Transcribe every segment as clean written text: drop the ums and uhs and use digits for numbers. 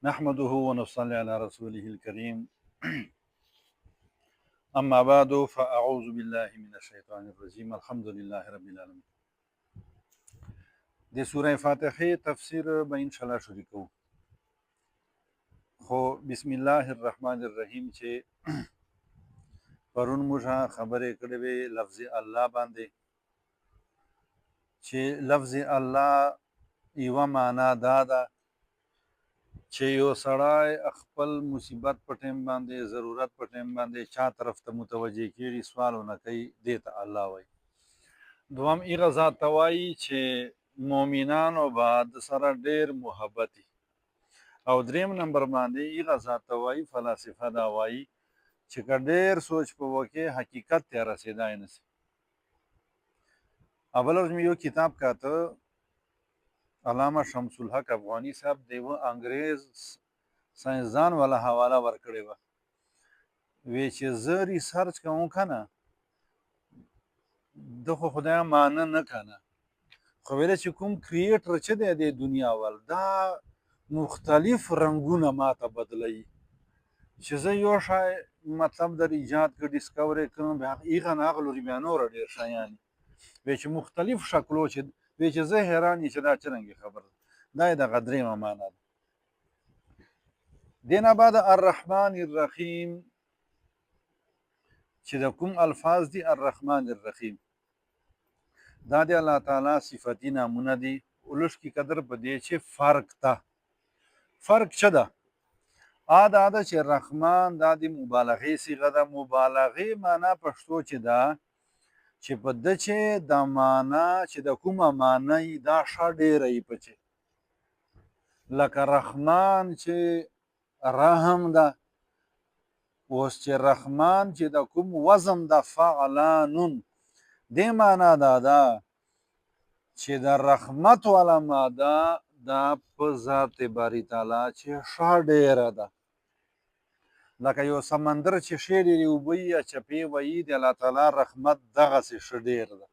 نحمده ونصلي على رسوله الكريم أما بعد فأعوذ بالله من الشيطان الرجيم الحمد لله رب العالمين. د سوره فاتحه تفسیر به ان شاء الله شروع کوو. خو بسم الله الرحمن الرحیم چې پرون موږ خبرې کړې وې لفظ الله باندې چې لفظ الله یوه معنا دا ده چې یو سړی خپل مصیبت په ټیم باندې ضرورت په ټیم باندې چا طرف ته متوجه کېږي سوالونه کوي دې ته الله وایي. دوم هغه ذات ته وایي چې مؤمنانو به د سره ډېر محبتي او دریم نمبر باندې هغه ذات ته وایي فلاسفه دا وایي چې که ډېر سوچ په وکې حقیقت ته رسېدای نه شي. اول ورځ مې یو کتاب کاته علامه شمس الحق افغاني صاحب د یوه انګریز ساینسدان والا حواله ورکړې وه. وی چې زه ریسرچ کوم که نه ده خو خدای مانه نه که نه خو ویله چې کوم کریټر چې دی د دنیا ول دا مختلف رنګونه ماته بدلوي چې زه یو شی مطلب در ایجاد که ډسکورې کړم هغه نه هغه لوري بیا نوره ډېر شیان وی چې مختلف شکلو چې وی چې زه حیران یم چې دا څرنګه خبره دا یې دغه درېیمه معنا ده. دې نه بعد الرحمن الرحیم چې د کوم الفاظ دي الرحمن الرحیم دا د الله تعالی صفتی نامونه دي. ولش کې قدر په دې چې فرق څه ده؟ دا ده چې رحمان دا د مبالغې صیغه ده. مبالغې معنا پښتو چې ده چې په ده چې د معنا چې د کومه معنی دا ښه ډېره یي پچې لکه رحمان چې رحم ده. اوس چې رحمان چې د کوم وزن د فعلانون دې معنا دا ده چې د رحمت والا ماده دا په ذات باری تعالی چې ښه ډېره ده. لکه یو سمندر چې ښې ډېرې اوبه یي یا چپې ویي د الله تعالی رحمت دغسې ښه ډېر ده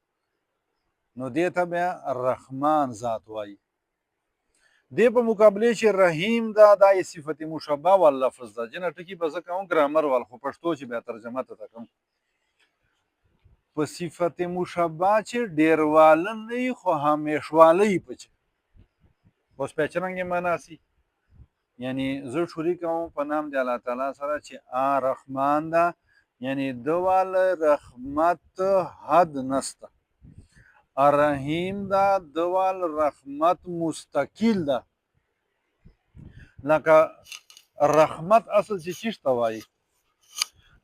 نو دې ته بیا رحمان ذات وایي. دې په مقابلې چې رحیم ده دا یې صفت مشبه وال لفظ ده. جنه ټکي به زه کوم ګرامر وال خو پښتو چې بیا ترجمه ته کوم په صفت مشبه چې ډېرواله نه وي خو همیشواله یي پکې اوس بیا څرنګې معنا سي یعنی زه شروع کوم په نام د الله تعالی سره چې رحمان ده یعنی ده واله رحمت حد نسته. رحیم ده ده واله رحمت مستقل ده. لکه رحمت اصل چې چیش ته وایي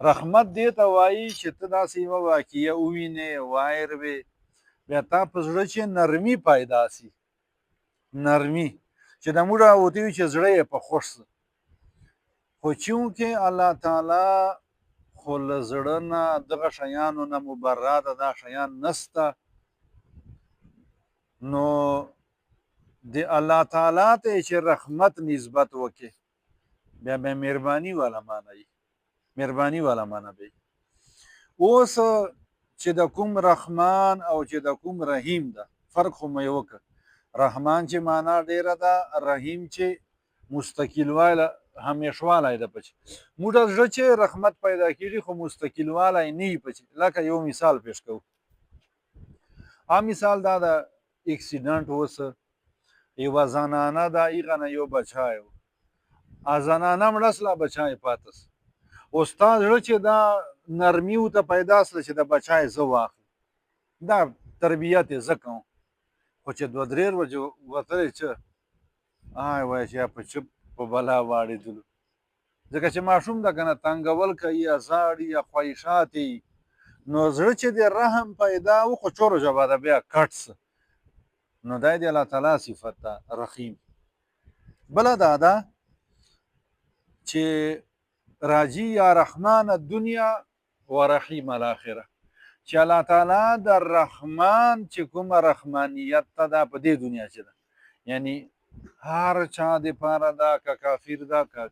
رحمت دې ته وایي چې ته داسې یوه واقعه ووینې وایر وې بیا تا په زړه چې نرمي پیدا سي نرمي چې د موږ راوتي وي چې زړه یې په خوښ سه خو چونکې الله تعالی خو له زړه نه دغه شیانو نه مبرا ده دا شیان نسته نو د الله تعالی ته چې رحمت نسبت وکړي بیا به مهرباني والا معنی مهرباني والا معنی به اوس چې د کوم رحمان او چې د کوم رحیم ده فرق خو مې وکړ. رحمان چې معنا ډېره ده رحیم چې مستقل والا همیشوالی ده پچې موږ زړه چې رحمت پیدا کېږي خو مستقل والی نه وي پچې. لکه یو مثال پیش کوو مثال دا ده اکسیډنټ اوسه یوه زنانه ده هغه نه یو بچی و زنانه مړه سله بچی پاته سه اوس ستا زړه چې دا نرمي ورته پیدا سله چې د بچی زه واخلم دا تربیت یې زه کوم خو چې دوه درې ورځې وتلی چې وایه چې په چپ په بلا واړېدلو ځکه چې ماشوم ده که نه تنګول کوي یا زاړي یا خواهشات یي نو زړه چې د رحم پیدا و خو چورو ژبه ده بیا کټ سه نو دا د الله تعالی صفت ده رحیم. بله دا ده چې راجي یا رحمان الدنیا و رحیم الاخره چې الله تعالی د رحمان چې کومه رحمانیت ته ده په دې دنیا چې ده یعنی هر چا دپاره ده که کافر ده که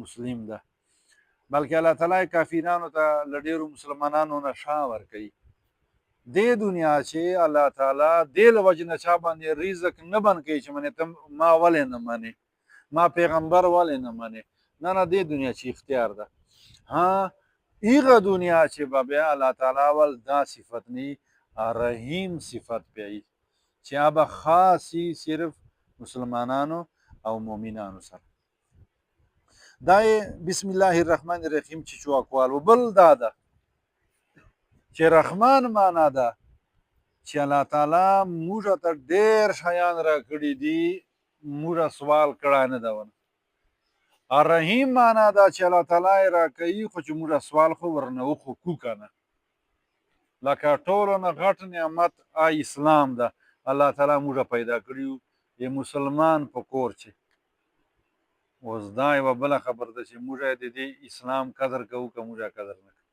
مسلم ده بلکې الله تعالی کافرانو ته له ډېرو مسلمانانو نه شا ورکوي. دې دنیا چې الله تعالی دې له وجې نه چا باندې رزق نه بند کوي چې منې ته ما ولې نه منې ما پیغمبر ولې نه منې؟ نه دې دنیا چې اختیار ده. ها هغه دنیا چې به بیا الله تعالی ول دا صفت نی رحیم صفت پیایي چې هغه خاصی صرف مسلمانانو او مؤمنانو سره. دا بسم الله الرحمن الرحیم چې چواکوال بل دا ده چې رحمان معنا ده چې الله تعالی موږ ته ډېر شیان راکړي دي، موږ سوال کړی نه ده ونه. رحیم معنا ده چې الله تعالی یې راکوي خو چې موږ سوال خو ورنه وکړو که نه. لکه ټولو نه غټ نعمت اسلام ده. الله تعالی موږ پیدا کړي یو د مسلمان په کور چې. اوس دا یوه بله خبره ده چې موږ د دې اسلام قدر کوو که موږ قدر نه کوو.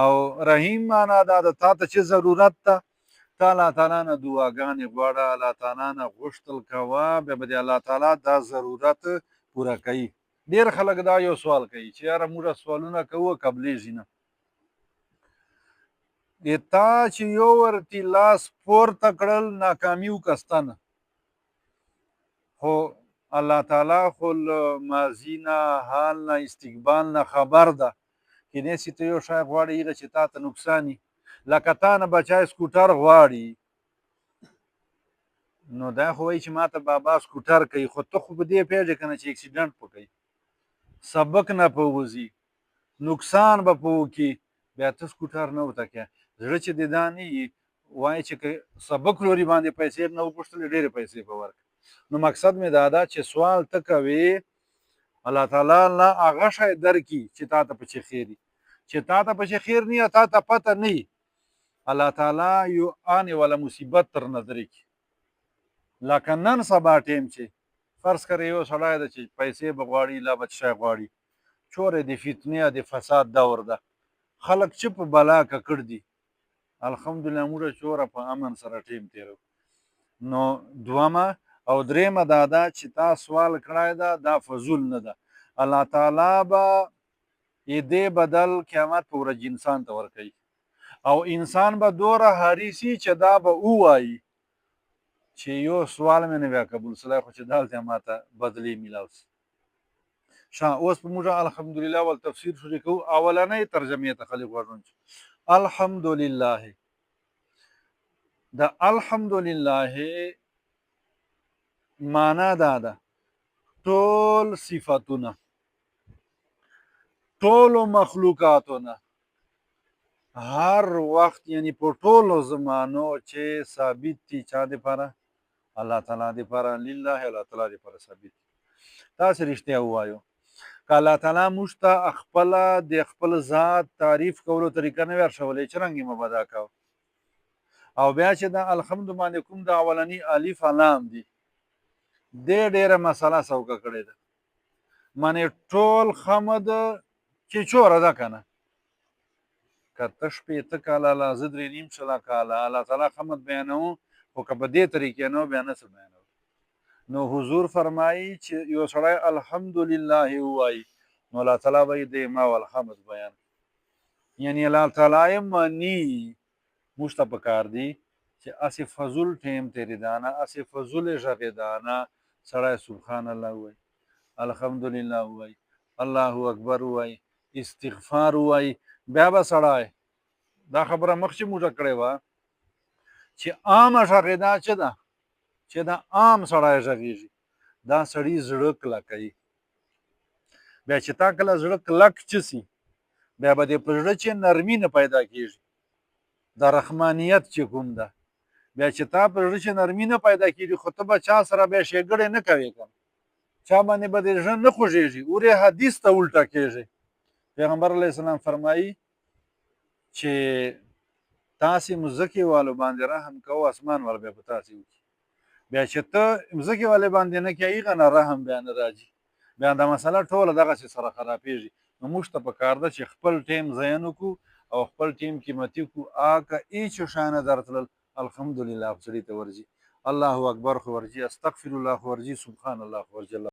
او رحیم معنا دا د تا ته چې ضرورت ده ته الله تعالی نه دعاګانې غواړه، الله تعالی نه غوښتل کوه، بیا به د الله تعالی دا ضرورت پوره کوي. ډېر خلک دا یو سوال کوي چې یاره موږ سوالونه کوو قبلیږي نه. د تا چې یو ورتې لاس پورته کړل ناکامي وکسته نه، خو الله تعالی خو له ماضي نه حال نه استقبال نه خبر ده. کینې چې ته یو شی غواړې هغه چې تا ته نقصان وي. لکه تا نه بچی سکوټر غواړي نو دا خو وایي چې ما ته بابا سکوټر کوي، خو ته خو په دې پوهېږې که نه چې اکسیډنټ به کوي، سبق نه به وځي، نقصان به په وکړي، بیا ته سکوټر نه ورته کوې. زړه چې دې دا نه وي وایي چې که سبق لوري باندې پیسې نه وپوښتلې ډېرې پیسې به ورکړي. نو مقصد مې دا ده چې سوال ته کوې الله تعالی نه هغه شی درکړي چې تا ته پکې خیر وي. چې تا ته پکې خیر نه وي تا ته پته نه وي الله تعالی یو آن والا مصیبت در نه درې کړي. لکه نن سبا ټیم چې فرض کړئ یو سړی ده چې پیسې به غواړي لا به شی غواړي، چورې د فتنې او د فساد دور ده، خلک چې په بلا ککړ دي. الحمدلله موږ چوره په امن سره ټیم تېرو. نو دومه او درېیمه دا ده چې تا سوال کړی ده دا فضول نه ده. الله تعالی به دې بدل قیامت په ورځ انسان ته ورکوي او انسان به دومره حریص وي چې دا به ووایي چې یو سوال مې نه بیا قبول سلی خو چې دلته ماته بدلې میلاو سي. اوس په موږ الحمدلله ول تفسیر شروع کوو. اولنۍ ترجمې ته خلک غوږ ونیسو. الحمدلله د الحمدلله معنا دا ده ټول صفتونه ټولو مخلوقاتونه هر وخت یعنی په ټولو زمانو چې ثابت دي چا دپاره الله تعالی دپاره لله الله تعالی دپاره ثابت دي. تاسې رښتیا ووایو که الله تعالی موږ ته خپله د خپل ذات تعریف کولو طریقه نه وي ورښولی چې رنګ یې مو به دا کوه. او بیا چې دا الحمد باندې کوم د اولني الف لام دي دې ډېره مسله سوکه کړې ده. منې ټول حمد چې چوره ده که نه که ته شپېته کاله لا زه درې نیم شله کاله الله تعالی حمد بیانوو خو که په دې طریقې نه بیا نه څه بیانوو. نو حضور فرمایي چې یو سړی الحمدلله ووایي نو الله تعالی به یې د ما والحمد بیان یعنی الله تعالی یې مني. موږ ته پکار دي چې هسې فضول ټیم تېرېدانه هسې فضول غږېدانه سړی سبحان الله ووایي، الحمدلله ووایي، الله اکبر ووایي، استغفار ووایي. بیا به سړی دا خبره مخکې موږ کړې وه چې عامه غږېدا څه ده چې دا عام سړی غږېږي دا سړي زړه کلکوي. بیا چې تا کله زړه کلک چې سي بیا به دې په زړه چې نرمي نه پیدا کېږي د رحمانیت چې کوم ده. بیا چې تا په زړه چې نرمي نه پیدا کېږي خو ته به چا سره بیا ښېګړې نه کوې که چا باندې به دې زړه نه خوږېږي ورې حدیث ته الټه کېږي. پیغمبر علیه السلام فرمایي چې تاسې مځکې والو باندې رحم کوو اسمان والا بیا په تاسې وکړي. بیا چې ته مځکې والې باندې نه کوې هغه نه رحم بیا نه راځي. بیا دا مسله ټوله دغسې سره خرابېږي. نو موږ ته پکار ده چې خپل ټیم ضایع نه کړو او خپل ټیم قیمتي کړو. که هېڅ شانه درتلل الحمدلله خو سړي ته ورځي، الله اکبر خو ورځي، استغفر الله خو ورځي، سبحان الله خو ورځي.